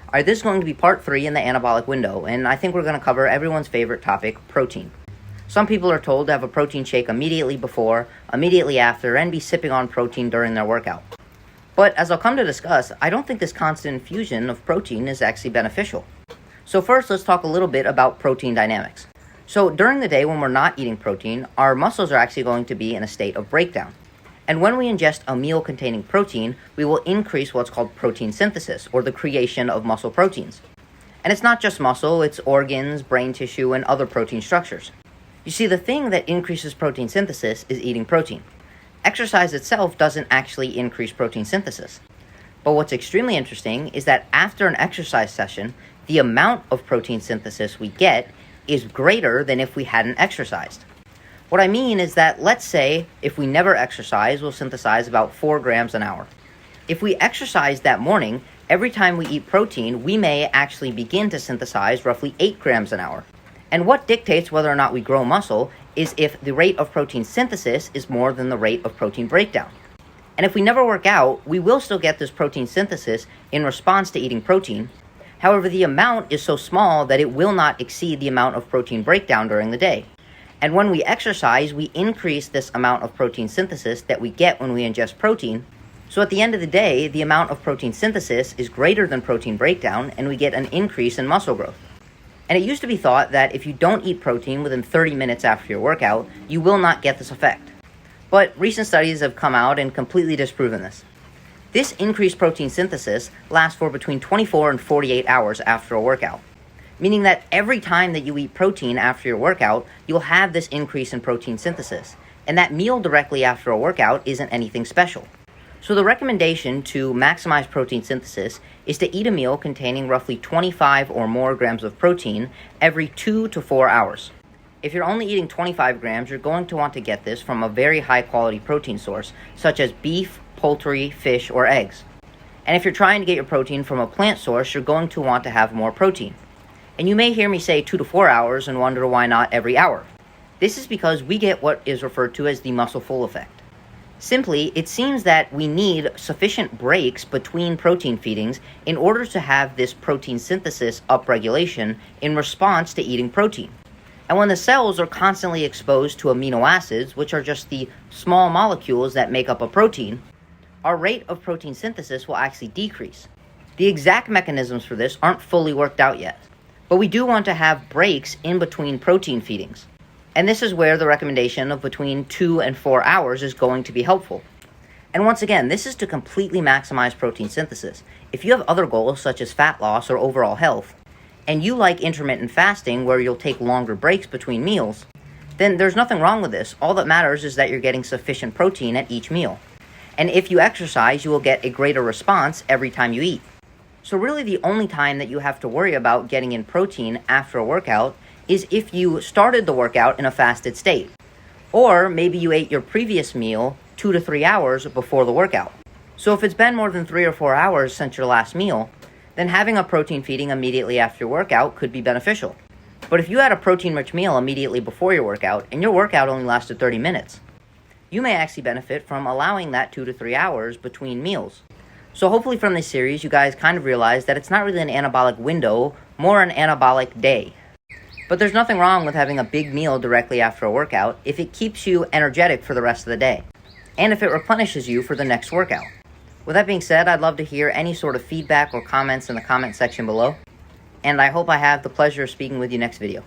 Alright, this is going to be part 3 in the anabolic window, and I think we're going to cover everyone's favorite topic, protein. Some people are told to have a protein shake immediately before, immediately after, and be sipping on protein during their workout. But as I'll come to discuss, I don't think this constant infusion of protein is actually beneficial. So first, let's talk a little bit about protein dynamics. So during the day when we're not eating protein, our muscles are actually going to be in a state of breakdown. And when we ingest a meal containing protein, we will increase what's called protein synthesis, or the creation of muscle proteins. And it's not just muscle, it's organs, brain tissue, and other protein structures. You see, the thing that increases protein synthesis is eating protein. Exercise itself doesn't actually increase protein synthesis. But what's extremely interesting is that after an exercise session, the amount of protein synthesis we get is greater than if we hadn't exercised. What I mean is that, let's say, if we never exercise, we'll synthesize about 4 grams an hour. If we exercise that morning, every time we eat protein, we may actually begin to synthesize roughly 8 grams an hour. And what dictates whether or not we grow muscle is if the rate of protein synthesis is more than the rate of protein breakdown. And if we never work out, we will still get this protein synthesis in response to eating protein. However, the amount is so small that it will not exceed the amount of protein breakdown during the day. And when we exercise, we increase this amount of protein synthesis that we get when we ingest protein. So at the end of the day, the amount of protein synthesis is greater than protein breakdown, and we get an increase in muscle growth. And it used to be thought that if you don't eat protein within 30 minutes after your workout, you will not get this effect. But recent studies have come out and completely disproven this. This increased protein synthesis lasts for between 24 and 48 hours after a workout. Meaning that every time that you eat protein after your workout, you'll have this increase in protein synthesis. And that meal directly after a workout isn't anything special. So the recommendation to maximize protein synthesis is to eat a meal containing roughly 25 or more grams of protein every 2 to 4 hours. If you're only eating 25 grams, you're going to want to get this from a very high quality protein source, such as beef, poultry, fish, or eggs. And if you're trying to get your protein from a plant source, you're going to want to have more protein. And you may hear me say 2 to 4 hours and wonder why not every hour. This is because we get what is referred to as the muscle full effect. Simply, it seems that we need sufficient breaks between protein feedings in order to have this protein synthesis upregulation in response to eating protein. And when the cells are constantly exposed to amino acids, which are just the small molecules that make up a protein, our rate of protein synthesis will actually decrease. The exact mechanisms for this aren't fully worked out yet. But we do want to have breaks in between protein feedings. And this is where the recommendation of between 2 and 4 hours is going to be helpful. And once again, this is to completely maximize protein synthesis. If you have other goals such as fat loss or overall health, and you like intermittent fasting where you'll take longer breaks between meals, then there's nothing wrong with this. All that matters is that you're getting sufficient protein at each meal. And if you exercise, you will get a greater response every time you eat. So really the only time that you have to worry about getting in protein after a workout is if you started the workout in a fasted state. Or maybe you ate your previous meal 2 to 3 hours before the workout. So if it's been more than 3 or 4 hours since your last meal, then having a protein feeding immediately after your workout could be beneficial. But if you had a protein-rich meal immediately before your workout, and your workout only lasted 30 minutes, you may actually benefit from allowing that 2 to 3 hours between meals. So hopefully from this series, you guys kind of realize that it's not really an anabolic window, more an anabolic day. But there's nothing wrong with having a big meal directly after a workout if it keeps you energetic for the rest of the day, and if it replenishes you for the next workout. With that being said, I'd love to hear any sort of feedback or comments in the comment section below, and I hope I have the pleasure of speaking with you next video.